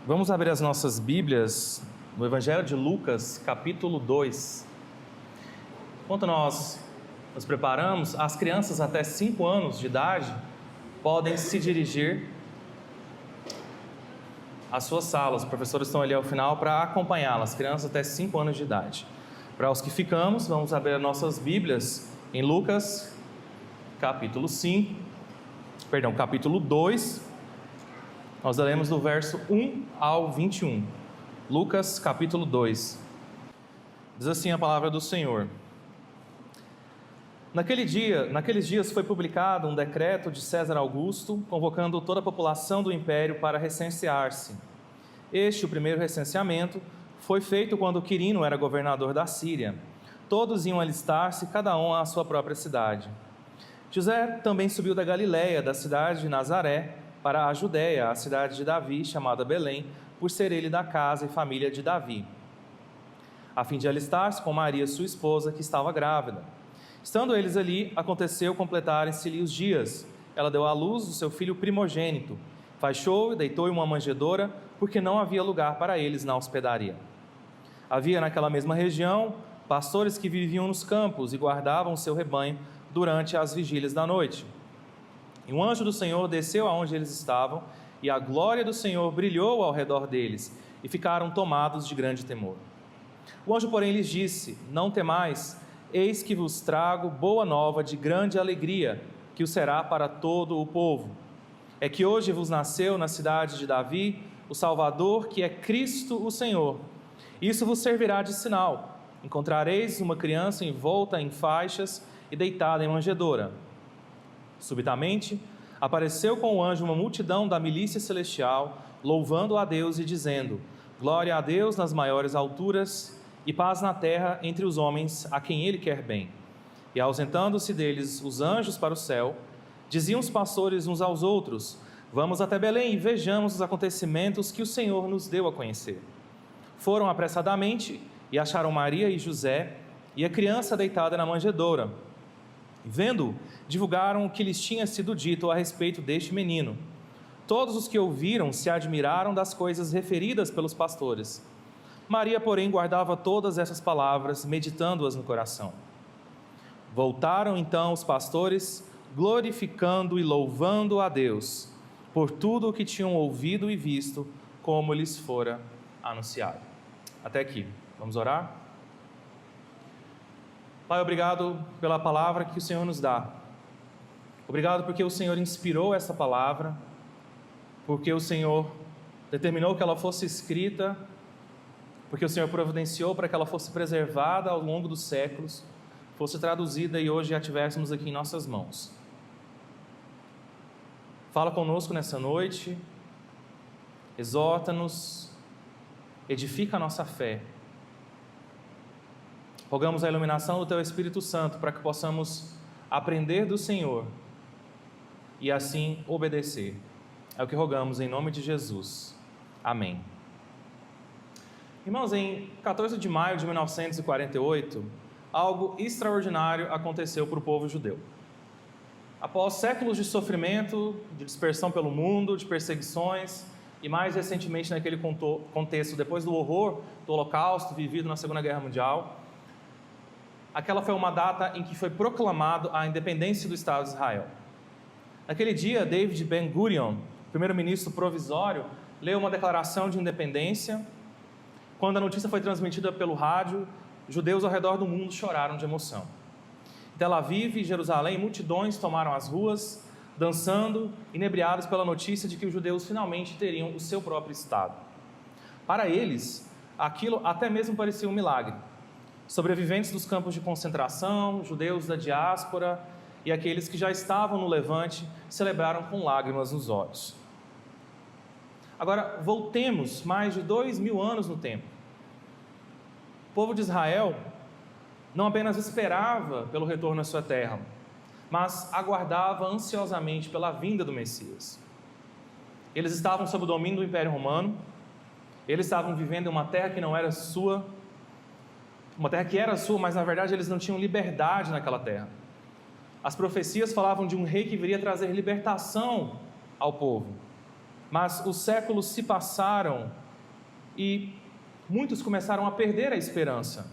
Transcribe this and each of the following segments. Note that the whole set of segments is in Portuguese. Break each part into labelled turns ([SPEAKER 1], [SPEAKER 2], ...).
[SPEAKER 1] Vamos abrir as nossas Bíblias no Evangelho de Lucas, capítulo 2. Enquanto nós nos preparamos, as crianças até 5 anos de idade podem se dirigir às suas salas. Os professores estão ali ao final para acompanhá-las, crianças até 5 anos de idade. Para os que ficamos, vamos abrir as nossas Bíblias em Lucas, capítulo 2. Nós leremos do verso 1 ao 21. Lucas, capítulo 2. Diz assim a palavra do Senhor. Naqueles dias foi publicado um decreto de César Augusto, convocando toda a população do império para recensear-se. O primeiro recenseamento, foi feito quando Quirino era governador da Síria. Todos iam alistar-se, cada um à sua própria cidade. José também subiu da Galiléia, da cidade de Nazaré, para a Judéia, a cidade de Davi, chamada Belém, por ser ele da casa e família de Davi, a fim de alistar-se com Maria, sua esposa, que estava grávida. Estando eles ali, aconteceu completarem-se-lhe os dias. Ela deu à luz o seu filho primogênito, faixou e deitou em uma manjedoura, porque não havia lugar para eles na hospedaria. Havia naquela mesma região pastores que viviam nos campos e guardavam o seu rebanho durante as vigílias da noite. E um anjo do Senhor desceu aonde eles estavam, e a glória do Senhor brilhou ao redor deles, e ficaram tomados de grande temor. O anjo, porém, lhes disse: Não temais, eis que vos trago boa nova de grande alegria, que o será para todo o povo. É que hoje vos nasceu na cidade de Davi o Salvador, que é Cristo o Senhor. Isso vos servirá de sinal: encontrareis uma criança envolta em faixas e deitada em manjedoura. Subitamente, apareceu com o anjo uma multidão da milícia celestial, louvando a Deus e dizendo: Glória a Deus nas maiores alturas e paz na terra entre os homens a quem Ele quer bem. E ausentando-se deles os anjos para o céu, diziam os pastores uns aos outros: Vamos até Belém e vejamos os acontecimentos que o Senhor nos deu a conhecer. Foram apressadamente e acharam Maria e José e a criança deitada na manjedoura. Vendo, divulgaram o que lhes tinha sido dito a respeito deste menino. Todos os que ouviram se admiraram das coisas referidas pelos pastores. Maria, porém, guardava todas essas palavras, meditando-as no coração. Voltaram então os pastores, glorificando e louvando a Deus, por tudo o que tinham ouvido e visto, como lhes fora anunciado. Até aqui. Vamos orar? Pai, obrigado pela palavra que o Senhor nos dá. Obrigado porque o Senhor inspirou essa palavra, porque o Senhor determinou que ela fosse escrita, porque o Senhor providenciou para que ela fosse preservada ao longo dos séculos, fosse traduzida e hoje a tivéssemos aqui em nossas mãos. Fala conosco nessa noite, exorta-nos, edifica a nossa fé. Rogamos a iluminação do Teu Espírito Santo para que possamos aprender do Senhor e assim obedecer. É o que rogamos em nome de Jesus. Amém. Irmãos, em 14 de maio de 1948, algo extraordinário aconteceu para o povo judeu. Após séculos de sofrimento, de dispersão pelo mundo, de perseguições, e mais recentemente naquele contexto, depois do horror do Holocausto vivido na Segunda Guerra Mundial, aquela foi uma data em que foi proclamado a independência do Estado de Israel. Naquele dia, David Ben-Gurion, primeiro-ministro provisório, leu uma declaração de independência. Quando a notícia foi transmitida pelo rádio, judeus ao redor do mundo choraram de emoção. Em Tel Aviv e Jerusalém, multidões tomaram as ruas, dançando, inebriados pela notícia de que os judeus finalmente teriam o seu próprio Estado. Para eles, aquilo até mesmo parecia um milagre. Sobreviventes dos campos de concentração, judeus da diáspora e aqueles que já estavam no Levante celebraram com lágrimas nos olhos. Agora, voltemos mais de 2000 anos no tempo. O povo de Israel não apenas esperava pelo retorno à sua terra, mas aguardava ansiosamente pela vinda do Messias. Eles estavam sob o domínio do Império Romano, eles estavam vivendo em uma terra que não era sua, uma terra que era sua, mas na verdade eles não tinham liberdade naquela terra. As profecias falavam de um rei que viria trazer libertação ao povo. Mas os séculos se passaram e muitos começaram a perder a esperança.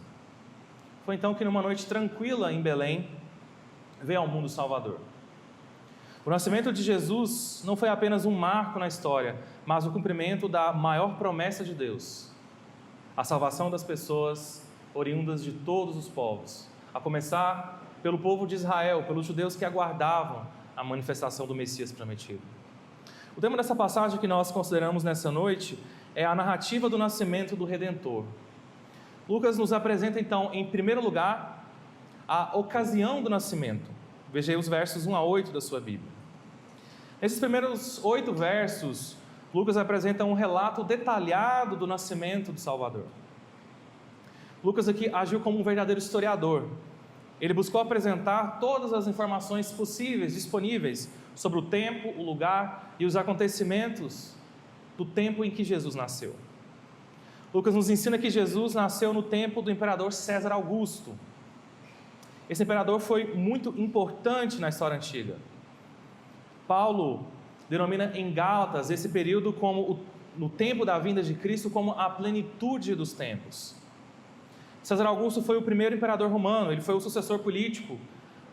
[SPEAKER 1] Foi então que numa noite tranquila em Belém, veio ao mundo o Salvador. O nascimento de Jesus não foi apenas um marco na história, mas o cumprimento da maior promessa de Deus, a salvação das pessoas oriundas de todos os povos, a começar pelo povo de Israel, pelos judeus que aguardavam a manifestação do Messias prometido. O tema dessa passagem que nós consideramos nessa noite é a narrativa do nascimento do Redentor. Lucas nos apresenta então, em primeiro lugar, a ocasião do nascimento. Veja aí os versos 1 a 8 da sua Bíblia. Nesses primeiros 8 versos, Lucas apresenta um relato detalhado do nascimento do Salvador. Lucas aqui agiu como um verdadeiro historiador. Ele buscou apresentar todas as informações possíveis, disponíveis, sobre o tempo, o lugar e os acontecimentos do tempo em que Jesus nasceu. Lucas nos ensina que Jesus nasceu no tempo do imperador César Augusto. Esse imperador foi muito importante na história antiga. Paulo denomina em Gálatas esse período como no tempo da vinda de Cristo como a plenitude dos tempos. César Augusto foi o primeiro imperador romano, ele foi o sucessor político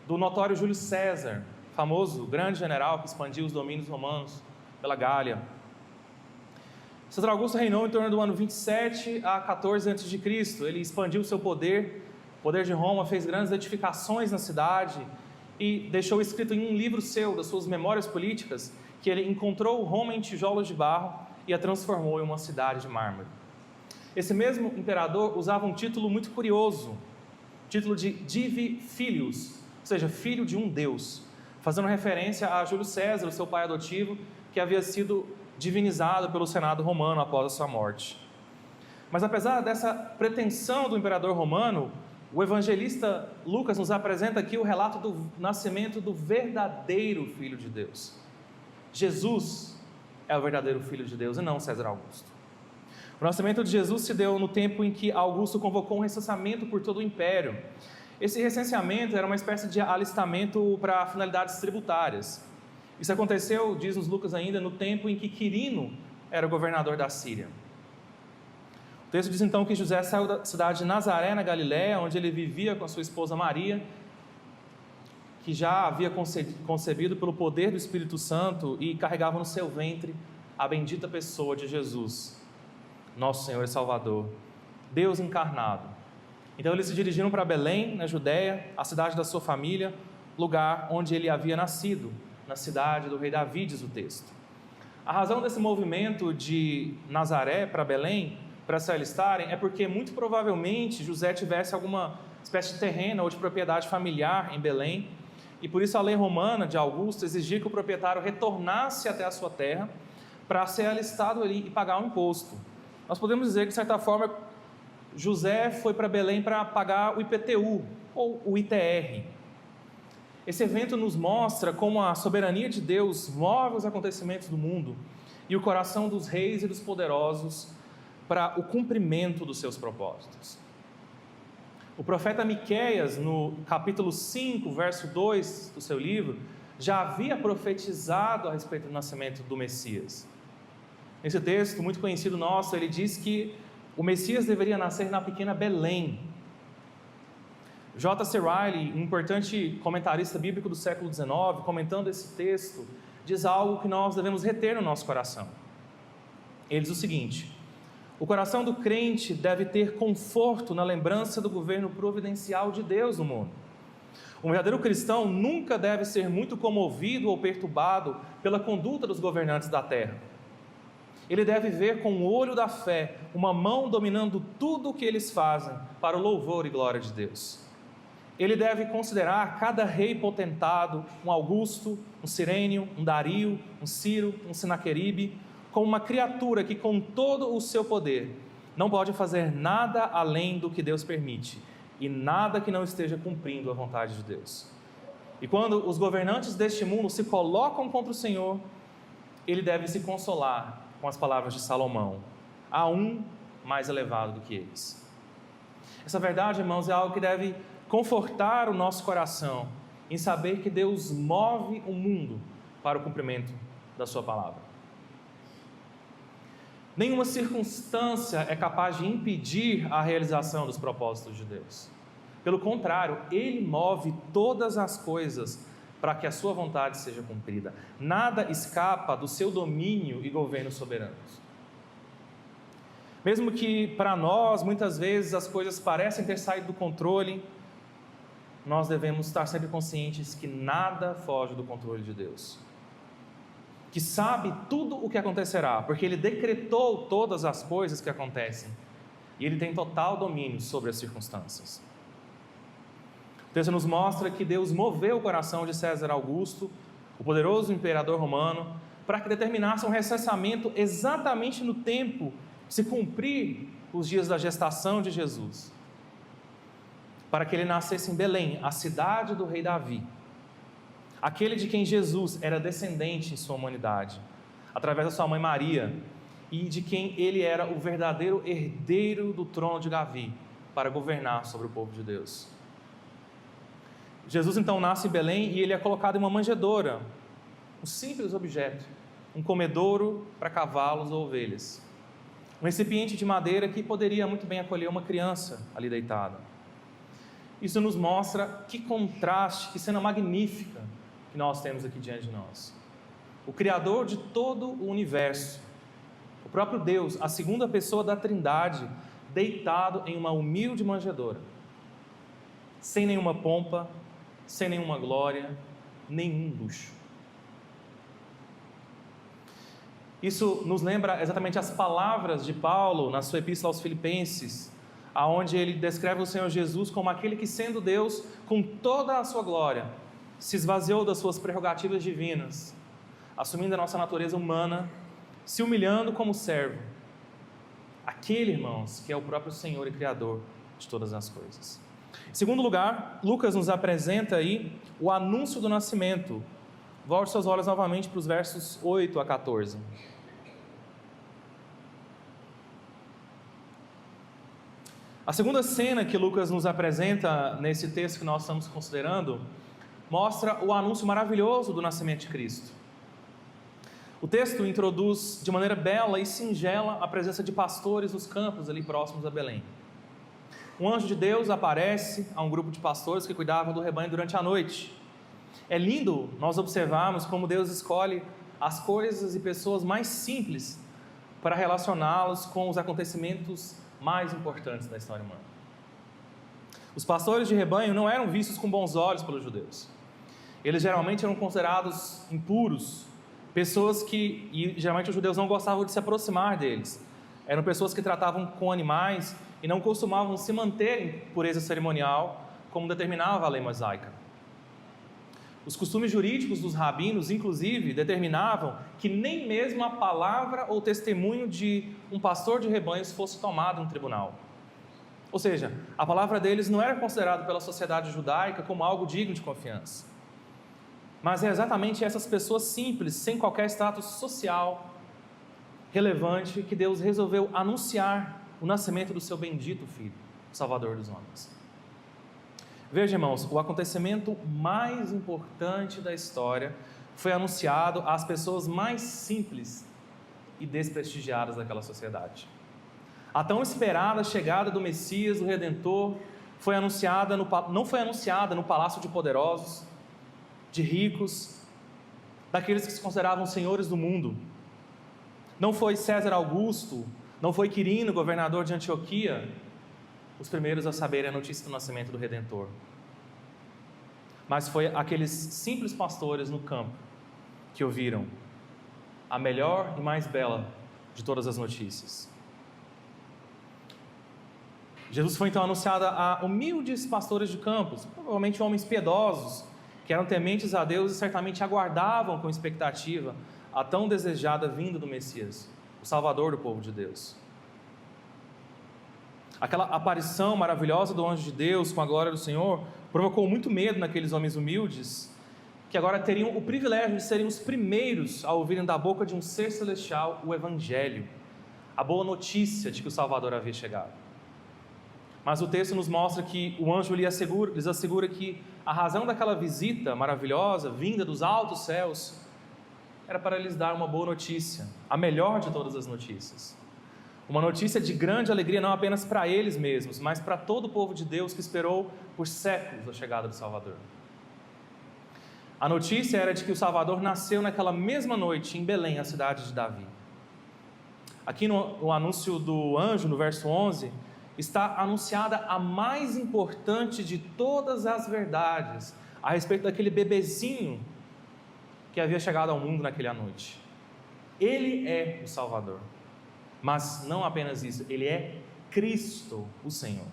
[SPEAKER 1] do notório Júlio César, famoso grande general que expandiu os domínios romanos pela Gália. César Augusto reinou em torno do ano 27 a 14 a.C. Ele expandiu o seu poder, o poder de Roma, fez grandes edificações na cidade e deixou escrito em um livro seu, das suas memórias políticas, que ele encontrou Roma em tijolos de barro e a transformou em uma cidade de mármore. Esse mesmo imperador usava um título muito curioso, título de Divi Filius, ou seja, filho de um deus, fazendo referência a Júlio César, o seu pai adotivo, que havia sido divinizado pelo Senado romano após a sua morte. Mas apesar dessa pretensão do imperador romano, o evangelista Lucas nos apresenta aqui o relato do nascimento do verdadeiro Filho de Deus. Jesus é o verdadeiro Filho de Deus e não César Augusto. O nascimento de Jesus se deu no tempo em que Augusto convocou um recenseamento por todo o império. Esse recenseamento era uma espécie de alistamento para finalidades tributárias. Isso aconteceu, diz-nos Lucas ainda, no tempo em que Quirino era o governador da Síria. O texto diz então que José saiu da cidade de Nazaré, na Galiléia, onde ele vivia com a sua esposa Maria, que já havia concebido pelo poder do Espírito Santo e carregava no seu ventre a bendita pessoa de Jesus, nosso Senhor e Salvador, Deus encarnado. Então eles se dirigiram para Belém, na Judéia, a cidade da sua família, lugar onde ele havia nascido, na cidade do rei Davi, diz o texto. A razão desse movimento de Nazaré para Belém, para se alistarem, é porque muito provavelmente José tivesse alguma espécie de terreno ou de propriedade familiar em Belém, e por isso a lei romana de Augusto exigia que o proprietário retornasse até a sua terra para ser alistado ali e pagar um imposto. Nós podemos dizer que, de certa forma, José foi para Belém para pagar o IPTU, ou o ITR. Esse evento nos mostra como a soberania de Deus move os acontecimentos do mundo e o coração dos reis e dos poderosos para o cumprimento dos seus propósitos. O profeta Miqueias, no capítulo 5, verso 2 do seu livro, já havia profetizado a respeito do nascimento do Messias. Nesse texto muito conhecido nosso, ele diz que o Messias deveria nascer na pequena Belém. J.C. Riley, um importante comentarista bíblico do século XIX, comentando esse texto, diz algo que nós devemos reter no nosso coração. Ele diz o seguinte: o coração do crente deve ter conforto na lembrança do governo providencial de Deus no mundo. Um verdadeiro cristão nunca deve ser muito comovido ou perturbado pela conduta dos governantes da terra. Ele deve ver com o olho da fé uma mão dominando tudo o que eles fazem para o louvor e glória de Deus. Ele deve considerar cada rei potentado, um Augusto, um Cirênio, um Dario, um Ciro, um Sinaqueribe, como uma criatura que com todo o seu poder não pode fazer nada além do que Deus permite e nada que não esteja cumprindo a vontade de Deus. E quando os governantes deste mundo se colocam contra o Senhor, ele deve se consolar com as palavras de Salomão: há um mais elevado do que eles. Essa verdade, irmãos, é algo que deve confortar o nosso coração em saber que Deus move o mundo para o cumprimento da sua palavra. Nenhuma circunstância é capaz de impedir a realização dos propósitos de Deus. Pelo contrário, Ele move todas as coisas para que a sua vontade seja cumprida. Nada escapa do seu domínio e governo soberanos. Mesmo que para nós, muitas vezes, as coisas parecem ter saído do controle, nós devemos estar sempre conscientes que nada foge do controle de Deus. Que sabe tudo o que acontecerá, porque Ele decretou todas as coisas que acontecem, e Ele tem total domínio sobre as circunstâncias. O texto nos mostra que Deus moveu o coração de César Augusto, o poderoso imperador romano, para que determinasse um recenseamento exatamente no tempo de se cumprir os dias da gestação de Jesus, para que ele nascesse em Belém, a cidade do rei Davi, aquele de quem Jesus era descendente em sua humanidade, através da sua mãe Maria, e de quem ele era o verdadeiro herdeiro do trono de Davi, para governar sobre o povo de Deus. Jesus então nasce em Belém e ele é colocado em uma manjedoura, um simples objeto, um comedouro para cavalos ou ovelhas, um recipiente de madeira que poderia muito bem acolher uma criança ali deitada. Isso nos mostra que contraste, que cena magnífica que nós temos aqui diante de nós. O Criador de todo o universo, o próprio Deus, a segunda pessoa da Trindade, deitado em uma humilde manjedoura, sem nenhuma pompa, sem nenhuma glória, nenhum luxo. Isso nos lembra exatamente as palavras de Paulo na sua epístola aos Filipenses, aonde ele descreve o Senhor Jesus como aquele que, sendo Deus, com toda a sua glória, se esvaziou das suas prerrogativas divinas, assumindo a nossa natureza humana, se humilhando como servo. Aquele, irmãos, que é o próprio Senhor e Criador de todas as coisas. Em segundo lugar, Lucas nos apresenta aí o anúncio do nascimento. Volte seus olhos novamente para os versos 8 a 14. A segunda cena que Lucas nos apresenta nesse texto que nós estamos considerando mostra o anúncio maravilhoso do nascimento de Cristo. O texto introduz de maneira bela e singela a presença de pastores nos campos ali próximos a Belém. Um anjo de Deus aparece a um grupo de pastores que cuidavam do rebanho durante a noite. É lindo nós observarmos como Deus escolhe as coisas e pessoas mais simples para relacioná-los com os acontecimentos mais importantes da história humana. Os pastores de rebanho não eram vistos com bons olhos pelos judeus. Eles geralmente eram considerados impuros, pessoas que, e geralmente os judeus não gostavam de se aproximar deles. Eram pessoas que tratavam com animais e não costumavam se manter em pureza cerimonial, como determinava a lei mosaica. Os costumes jurídicos dos rabinos, inclusive, determinavam que nem mesmo a palavra ou testemunho de um pastor de rebanhos fosse tomado no tribunal. Ou seja, a palavra deles não era considerada pela sociedade judaica como algo digno de confiança. Mas é exatamente essas pessoas simples, sem qualquer status social relevante, que Deus resolveu anunciar o nascimento do seu bendito Filho, o Salvador dos homens. Veja, irmãos, o acontecimento mais importante da história foi anunciado às pessoas mais simples e desprestigiadas daquela sociedade. A tão esperada chegada do Messias, do Redentor, não foi anunciada no palácio de poderosos, de ricos, daqueles que se consideravam senhores do mundo. Não foi César Augusto, não foi Quirino, governador de Antioquia, os primeiros a saberem a notícia do nascimento do Redentor. Mas foi aqueles simples pastores no campo que ouviram a melhor e mais bela de todas as notícias. Jesus foi então anunciado a humildes pastores de campos, provavelmente homens piedosos, que eram tementes a Deus e certamente aguardavam com expectativa a tão desejada vinda do Messias, o Salvador do povo de Deus. Aquela aparição maravilhosa do anjo de Deus com a glória do Senhor provocou muito medo naqueles homens humildes, que agora teriam o privilégio de serem os primeiros a ouvirem da boca de um ser celestial o Evangelho, a boa notícia de que o Salvador havia chegado. Mas o texto nos mostra que o anjo lhes assegura que a razão daquela visita maravilhosa, vinda dos altos céus, era para lhes dar uma boa notícia, a melhor de todas as notícias. Uma notícia de grande alegria não apenas para eles mesmos, mas para todo o povo de Deus que esperou por séculos a chegada do Salvador. A notícia era de que o Salvador nasceu naquela mesma noite em Belém, a cidade de Davi. Aqui no anúncio do anjo, no verso 11, está anunciada a mais importante de todas as verdades a respeito daquele bebezinho que havia chegado ao mundo naquela noite. Ele é o Salvador, mas não apenas isso, ele é Cristo, o Senhor.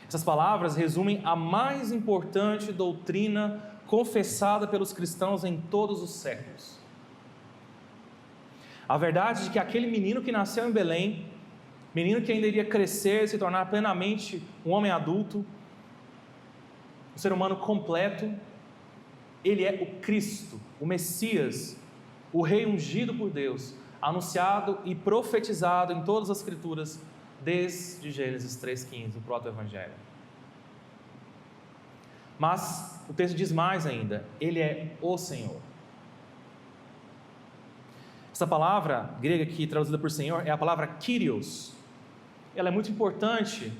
[SPEAKER 1] Essas palavras resumem a mais importante doutrina confessada pelos cristãos em todos os séculos. A verdade de que aquele menino que nasceu em Belém, menino que ainda iria crescer e se tornar plenamente um homem adulto, um ser humano completo, ele é o Cristo, o Messias, o Rei ungido por Deus, anunciado e profetizado em todas as Escrituras, desde Gênesis 3,15, o proto-evangelho. Mas o texto diz mais ainda, ele é o Senhor. Essa palavra grega aqui traduzida por Senhor é a palavra Kyrios. Ela é muito importante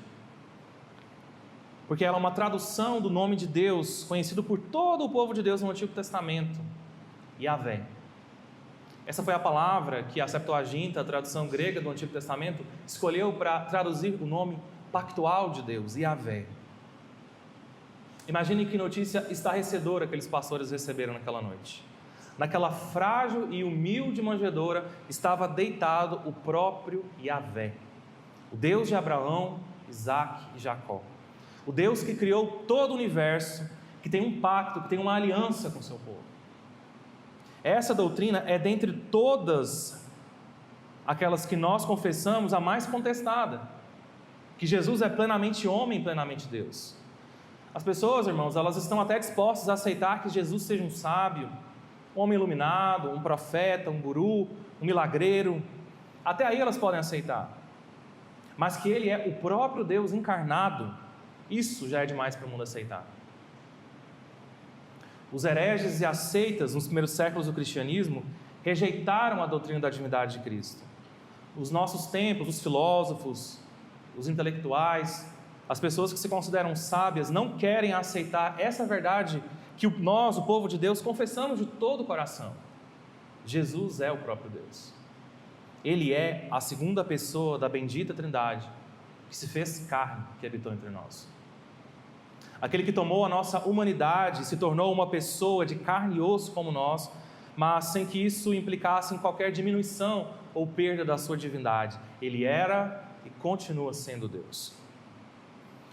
[SPEAKER 1] porque ela é uma tradução do nome de Deus, conhecido por todo o povo de Deus no Antigo Testamento, Yahvé. Essa foi a palavra que a Septuaginta, a tradução grega do Antigo Testamento, escolheu para traduzir o nome pactual de Deus, Yahvé. Imagine que notícia estarrecedora aqueles pastores receberam naquela noite. Naquela frágil e humilde manjedoura estava deitado o próprio Yahvé, o Deus de Abraão, Isaque e Jacó. O Deus que criou todo o universo, que tem um pacto, que tem uma aliança com o seu povo. Essa doutrina é dentre todas aquelas que nós confessamos a mais contestada, que Jesus é plenamente homem, plenamente Deus. As pessoas, irmãos, elas estão até dispostas a aceitar que Jesus seja um sábio, um homem iluminado, um profeta, um guru, um milagreiro. Até aí elas podem aceitar. Mas que ele é o próprio Deus encarnado, isso já é demais para o mundo aceitar. Os hereges e as seitas nos primeiros séculos do cristianismo rejeitaram a doutrina da divindade de Cristo. Os nossos tempos, os filósofos, os intelectuais, as pessoas que se consideram sábias não querem aceitar essa verdade que nós, o povo de Deus, confessamos de todo o coração. Jesus é o próprio Deus. Ele é a segunda pessoa da bendita Trindade que se fez carne, que habitou entre nós. Aquele que tomou a nossa humanidade, se tornou uma pessoa de carne e osso como nós, mas sem que isso implicasse em qualquer diminuição ou perda da sua divindade. Ele era e continua sendo Deus.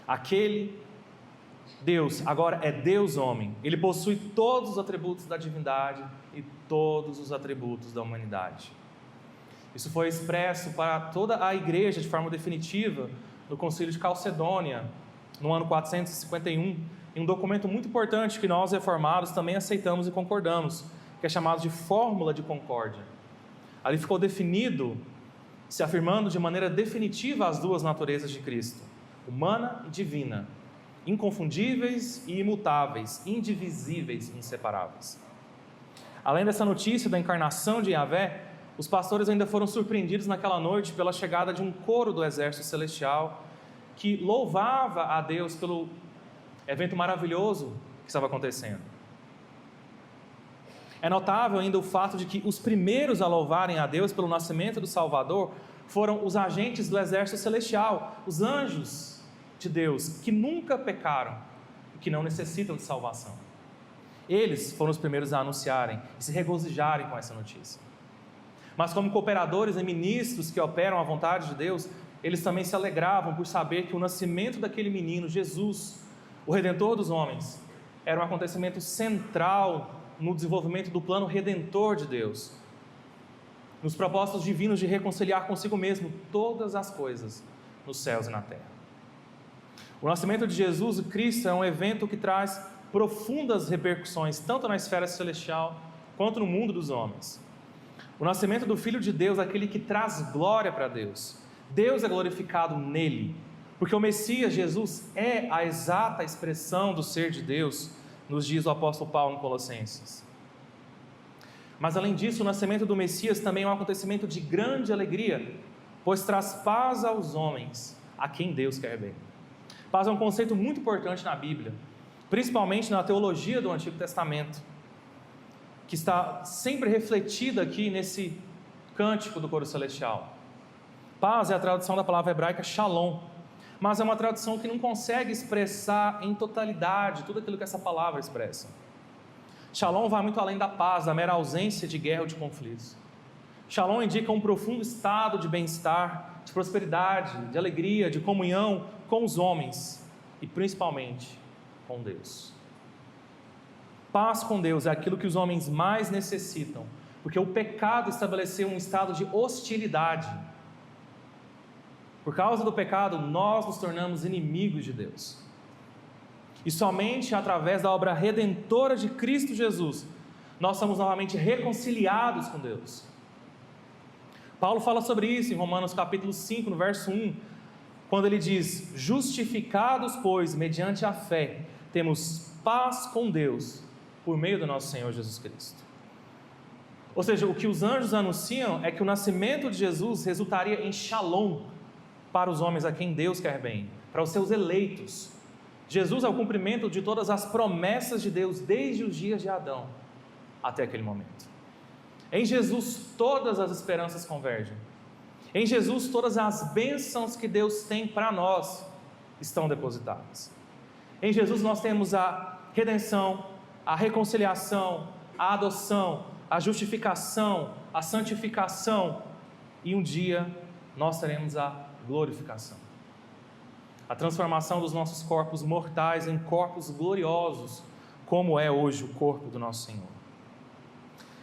[SPEAKER 1] Aquele Deus agora é Deus homem. Ele possui todos os atributos da divindade e todos os atributos da humanidade. Isso foi expresso para toda a igreja de forma definitiva no Concílio de Calcedônia, no ano 451, em um documento muito importante que nós reformados também aceitamos e concordamos, que é chamado de Fórmula de Concórdia. Ali ficou definido, se afirmando de maneira definitiva as duas naturezas de Cristo, humana e divina, inconfundíveis e imutáveis, indivisíveis e inseparáveis. Além dessa notícia da encarnação de Yahvé, os pastores ainda foram surpreendidos naquela noite pela chegada de um coro do exército celestial que louvava a Deus pelo evento maravilhoso que estava acontecendo. É notável ainda o fato de que os primeiros a louvarem a Deus pelo nascimento do Salvador foram os agentes do exército celestial, os anjos de Deus, que nunca pecaram e que não necessitam de salvação. Eles foram os primeiros a anunciarem e se regozijarem com essa notícia. Mas como cooperadores e ministros que operam a vontade de Deus, eles também se alegravam por saber que o nascimento daquele menino, Jesus, o Redentor dos homens, era um acontecimento central no desenvolvimento do plano redentor de Deus, nos propósitos divinos de reconciliar consigo mesmo todas as coisas nos céus e na terra. O nascimento de Jesus, o Cristo, é um evento que traz profundas repercussões, tanto na esfera celestial quanto no mundo dos homens. O nascimento do Filho de Deus, aquele que traz glória para Deus. Deus é glorificado nele, porque o Messias, Jesus, é a exata expressão do ser de Deus, nos diz o apóstolo Paulo em Colossenses. Mas além disso, o nascimento do Messias também é um acontecimento de grande alegria pois traz paz aos homens, a quem Deus quer bem. Paz é um conceito muito importante na Bíblia, principalmente na teologia do Antigo Testamento, que está sempre refletida aqui nesse cântico do coro celestial. Paz é a tradução da palavra hebraica shalom, mas é uma tradução que não consegue expressar em totalidade tudo aquilo que essa palavra expressa. Shalom vai muito além da paz, da mera ausência de guerra ou de conflitos. Shalom indica um profundo estado de bem-estar, de prosperidade, de alegria, de comunhão com os homens e principalmente com Deus. Paz com Deus é aquilo que os homens mais necessitam, porque o pecado estabeleceu um estado de hostilidade. Por causa do pecado, nós nos tornamos inimigos de Deus. E somente através da obra redentora de Cristo Jesus, nós somos novamente reconciliados com Deus. Paulo fala sobre isso em Romanos capítulo 5, no verso 1, quando ele diz: justificados, pois, mediante a fé, temos paz com Deus, por meio do nosso Senhor Jesus Cristo. Ou seja, o que os anjos anunciam é que o nascimento de Jesus resultaria em shalom para os homens a quem Deus quer bem, para os seus eleitos. Jesus é o cumprimento de todas as promessas de Deus desde os dias de Adão até aquele momento. Em Jesus todas as esperanças convergem. Em Jesus todas as bênçãos que Deus tem para nós estão depositadas. Em Jesus nós temos a redenção, a reconciliação, a adoção, a justificação, a santificação e um dia nós teremos a glorificação. A transformação dos nossos corpos mortais em corpos gloriosos, como é hoje o corpo do nosso Senhor.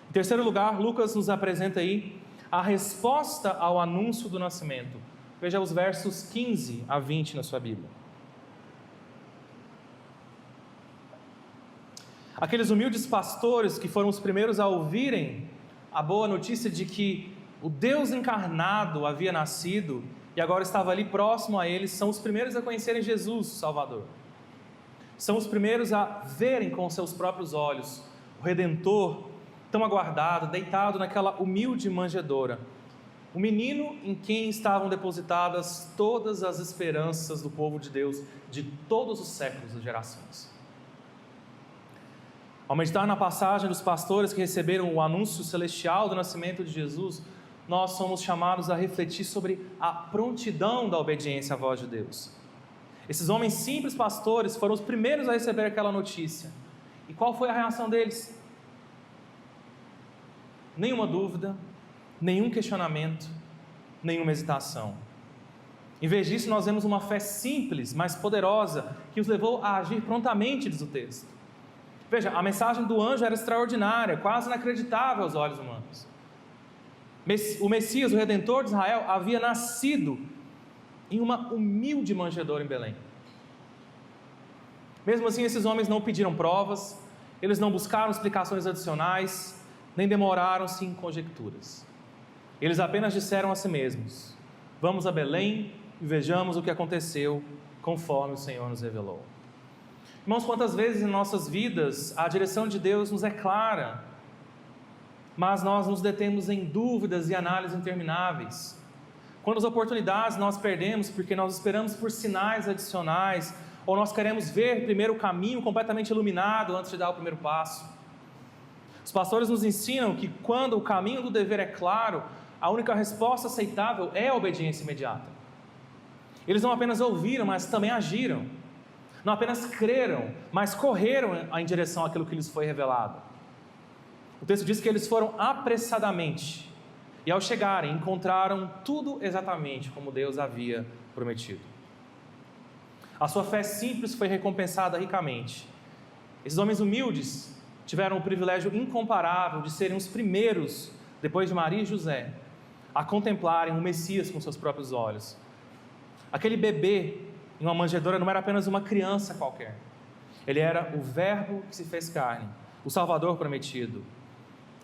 [SPEAKER 1] Em terceiro lugar, Lucas nos apresenta aí a resposta ao anúncio do nascimento. Veja os versos 15 a 20 na sua Bíblia. Aqueles humildes pastores que foram os primeiros a ouvirem a boa notícia de que o Deus encarnado havia nascido e agora estava ali próximo a eles, são os primeiros a conhecerem Jesus, o Salvador. São os primeiros a verem com seus próprios olhos o Redentor tão aguardado, deitado naquela humilde manjedoura. O menino em quem estavam depositadas todas as esperanças do povo de Deus de todos os séculos e gerações. Ao meditar na passagem dos pastores que receberam o anúncio celestial do nascimento de Jesus, nós somos chamados a refletir sobre a prontidão da obediência à voz de Deus. Esses homens simples pastores foram os primeiros a receber aquela notícia. E qual foi a reação deles? Nenhuma dúvida, nenhum questionamento, nenhuma hesitação. Em vez disso, nós vemos uma fé simples, mas poderosa, que os levou a agir prontamente, diz o texto. Veja, a mensagem do anjo era extraordinária, quase inacreditável aos olhos humanos. O Messias, o Redentor de Israel, havia nascido em uma humilde manjedoura em Belém. Mesmo assim, esses homens não pediram provas, eles não buscaram explicações adicionais, nem demoraram-se em conjecturas. Eles apenas disseram a si mesmos: vamos a Belém e vejamos o que aconteceu, conforme o Senhor nos revelou. Irmãos, quantas vezes em nossas vidas a direção de Deus nos é clara, mas nós nos detemos em dúvidas e análises intermináveis. Quantas oportunidades nós perdemos porque nós esperamos por sinais adicionais, ou nós queremos ver primeiro o caminho completamente iluminado antes de dar o primeiro passo. Os pastores nos ensinam que quando o caminho do dever é claro, a única resposta aceitável é a obediência imediata. Eles não apenas ouviram, mas também agiram. Não apenas creram, mas correram em direção àquilo que lhes foi revelado. O texto diz que eles foram apressadamente, e ao chegarem, encontraram tudo exatamente como Deus havia prometido. A sua fé simples foi recompensada ricamente. Esses homens humildes tiveram o privilégio incomparável de serem os primeiros, depois de Maria e José, a contemplarem o Messias com seus próprios olhos. Aquele bebê em uma manjedoura não era apenas uma criança qualquer. Ele era o Verbo que se fez carne, o Salvador prometido.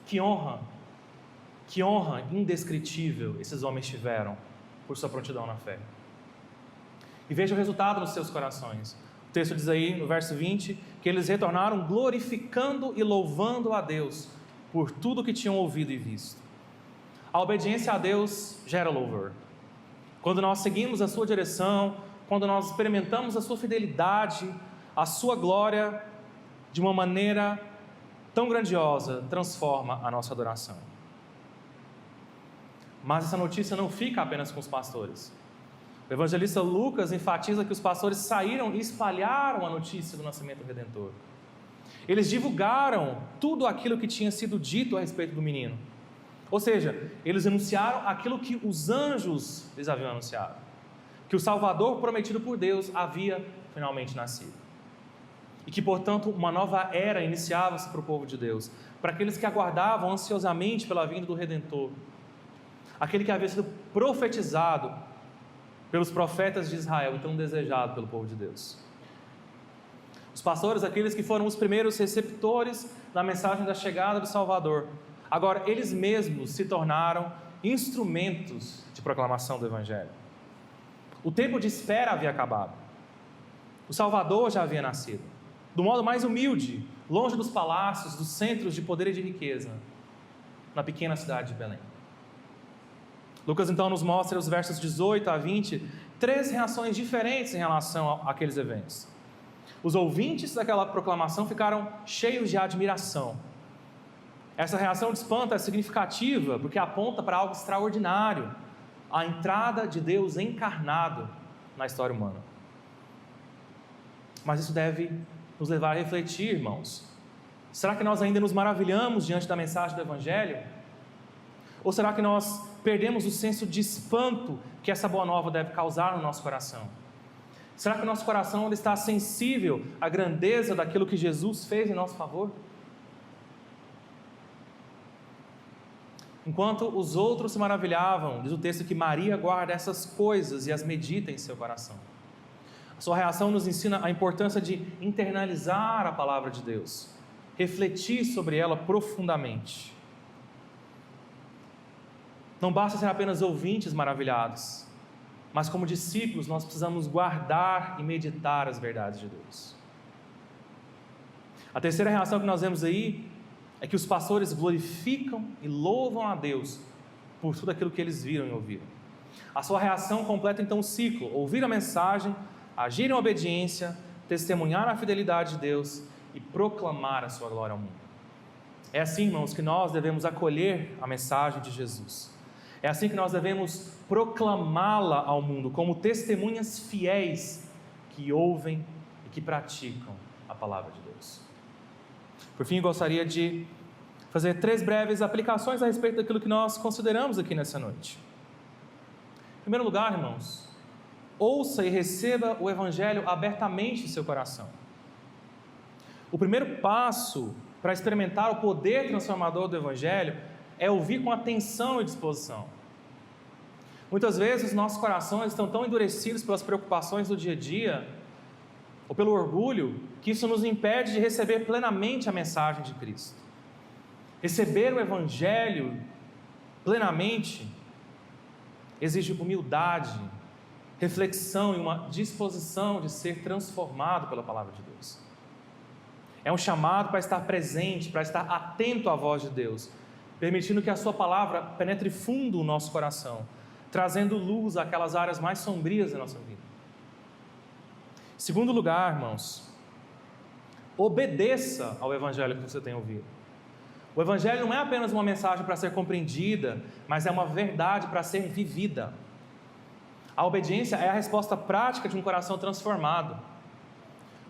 [SPEAKER 1] Que honra indescritível esses homens tiveram por sua prontidão na fé. E veja o resultado nos seus corações. O texto diz aí, no verso 20, que eles retornaram glorificando e louvando a Deus por tudo que tinham ouvido e visto. A obediência a Deus gera louvor. Quando nós seguimos a sua direção, quando nós experimentamos a sua fidelidade, a sua glória, de uma maneira tão grandiosa, transforma a nossa adoração. Mas essa notícia não fica apenas com os pastores. O evangelista Lucas enfatiza que os pastores saíram e espalharam a notícia do nascimento do Redentor. Eles divulgaram tudo aquilo que tinha sido dito a respeito do menino. Ou seja, eles anunciaram aquilo que os anjos lhes haviam anunciado, que o Salvador prometido por Deus havia finalmente nascido. E que, portanto, uma nova era iniciava-se para o povo de Deus, para aqueles que aguardavam ansiosamente pela vinda do Redentor, aquele que havia sido profetizado pelos profetas de Israel e tão desejado pelo povo de Deus. Os pastores, aqueles que foram os primeiros receptores da mensagem da chegada do Salvador, agora eles mesmos se tornaram instrumentos de proclamação do Evangelho. O tempo de espera havia acabado. O Salvador já havia nascido, do modo mais humilde, longe dos palácios, dos centros de poder e de riqueza, na pequena cidade de Belém. Lucas então nos mostra, os versos 18 a 20, 3 reações diferentes em relação àqueles eventos. Os ouvintes daquela proclamação ficaram cheios de admiração. Essa reação de espanto é significativa porque aponta para algo extraordinário, a entrada de Deus encarnado na história humana. Mas isso deve nos levar a refletir, irmãos. Será que nós ainda nos maravilhamos diante da mensagem do Evangelho? Ou será que nós perdemos o senso de espanto que essa boa nova deve causar no nosso coração? Será que o nosso coração ainda está sensível à grandeza daquilo que Jesus fez em nosso favor? Enquanto os outros se maravilhavam, diz o texto que Maria guarda essas coisas e as medita em seu coração. A sua reação nos ensina a importância de internalizar a palavra de Deus, refletir sobre ela profundamente. Não basta ser apenas ouvintes maravilhados, mas como discípulos nós precisamos guardar e meditar as verdades de Deus. A terceira reação que nós vemos aí é que os pastores glorificam e louvam a Deus por tudo aquilo que eles viram e ouviram. A sua reação completa então o ciclo: ouvir a mensagem, agir em obediência, testemunhar a fidelidade de Deus e proclamar a sua glória ao mundo. É assim, irmãos, que nós devemos acolher a mensagem de Jesus. É assim que nós devemos proclamá-la ao mundo, como testemunhas fiéis que ouvem e que praticam a palavra de Deus. Por fim, gostaria de fazer 3 breves aplicações a respeito daquilo que nós consideramos aqui nessa noite. Em primeiro lugar, irmãos, ouça e receba o Evangelho abertamente em seu coração. O primeiro passo para experimentar o poder transformador do Evangelho é ouvir com atenção e disposição. Muitas vezes nossos corações estão tão endurecidos pelas preocupações do dia a dia, ou pelo orgulho, que isso nos impede de receber plenamente a mensagem de Cristo. Receber o Evangelho plenamente exige humildade, reflexão e uma disposição de ser transformado pela palavra de Deus. É um chamado para estar presente, para estar atento à voz de Deus, permitindo que a sua palavra penetre fundo o nosso coração, trazendo luz àquelas áreas mais sombrias da nossa vida. Em segundo lugar, irmãos, obedeça ao Evangelho que você tem ouvido. O Evangelho não é apenas uma mensagem para ser compreendida, mas é uma verdade para ser vivida. A obediência é a resposta prática de um coração transformado.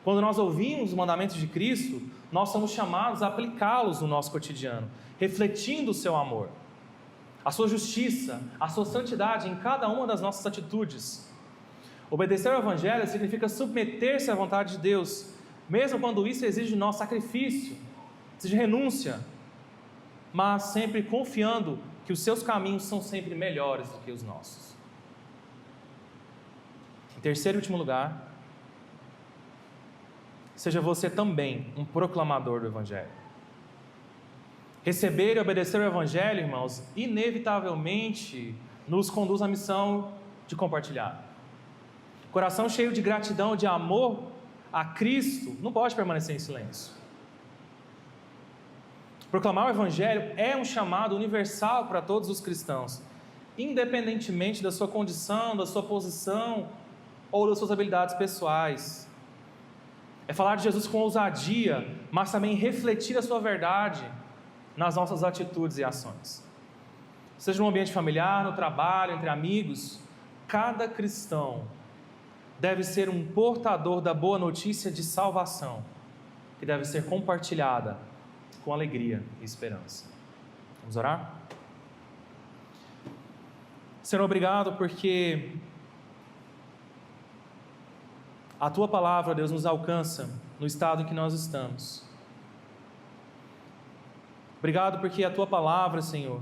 [SPEAKER 1] Quando nós ouvimos os mandamentos de Cristo, nós somos chamados a aplicá-los no nosso cotidiano, refletindo o seu amor, a sua justiça, a sua santidade em cada uma das nossas atitudes. Obedecer ao Evangelho significa submeter-se à vontade de Deus, mesmo quando isso exige de nós sacrifício, exige renúncia, mas sempre confiando que os seus caminhos são sempre melhores do que os nossos. Em terceiro e último lugar, seja você também um proclamador do Evangelho. Receber e obedecer ao Evangelho, irmãos, inevitavelmente nos conduz à missão de compartilhar. Coração cheio de gratidão, de amor a Cristo, não pode permanecer em silêncio. Proclamar o Evangelho é um chamado universal para todos os cristãos, independentemente da sua condição, da sua posição ou das suas habilidades pessoais. É falar de Jesus com ousadia, mas também refletir a sua verdade nas nossas atitudes e ações. Seja no ambiente familiar, no trabalho, entre amigos, cada cristão deve ser um portador da boa notícia de salvação, que deve ser compartilhada com alegria e esperança. Vamos orar? Senhor, obrigado porque a Tua palavra, Deus, nos alcança no estado em que nós estamos. Obrigado porque a Tua palavra, Senhor,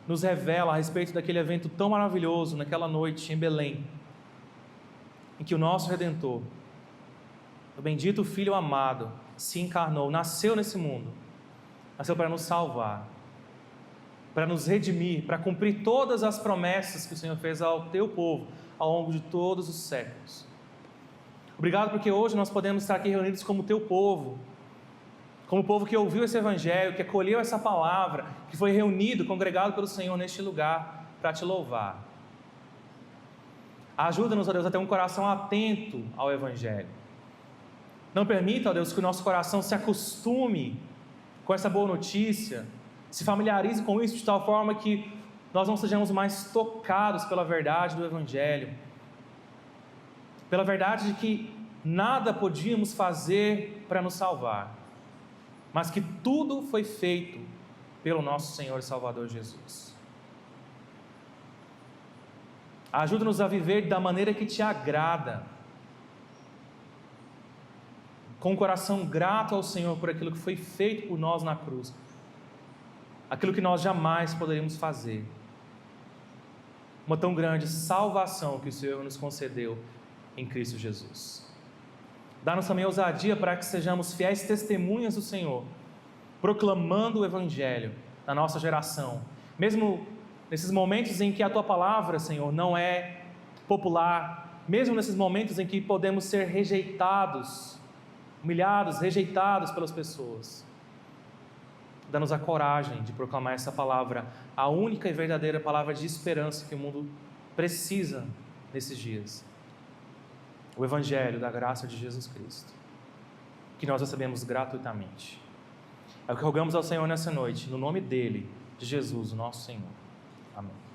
[SPEAKER 1] nos revela a respeito daquele evento tão maravilhoso naquela noite em Belém, em que o nosso Redentor, o bendito Filho amado, se encarnou, nasceu nesse mundo, nasceu para nos salvar, para nos redimir, para cumprir todas as promessas que o Senhor fez ao Teu povo ao longo de todos os séculos. Obrigado porque hoje nós podemos estar aqui reunidos como Teu povo, como o povo que ouviu esse Evangelho, que acolheu essa palavra, que foi reunido, congregado pelo Senhor neste lugar para Te louvar. Ajuda-nos, ó Deus, a ter um coração atento ao Evangelho. Não permita, ó Deus, que o nosso coração se acostume com essa boa notícia, se familiarize com isso de tal forma que nós não sejamos mais tocados pela verdade do Evangelho, pela verdade de que nada podíamos fazer para nos salvar, mas que tudo foi feito pelo nosso Senhor e Salvador Jesus. Ajuda-nos a viver da maneira que Te agrada, com o coração grato ao Senhor por aquilo que foi feito por nós na cruz, aquilo que nós jamais poderíamos fazer, uma tão grande salvação que o Senhor nos concedeu em Cristo Jesus. Dá-nos também ousadia para que sejamos fiéis testemunhas do Senhor, proclamando o Evangelho na nossa geração, mesmo nesses momentos em que a Tua palavra, Senhor, não é popular, mesmo nesses momentos em que podemos ser rejeitados, humilhados, rejeitados pelas pessoas. Dá-nos a coragem de proclamar essa palavra, a única e verdadeira palavra de esperança que o mundo precisa nesses dias. O Evangelho da graça de Jesus Cristo, que nós recebemos gratuitamente. É o que rogamos ao Senhor nessa noite, no nome dEle, de Jesus, o nosso Senhor. Amém.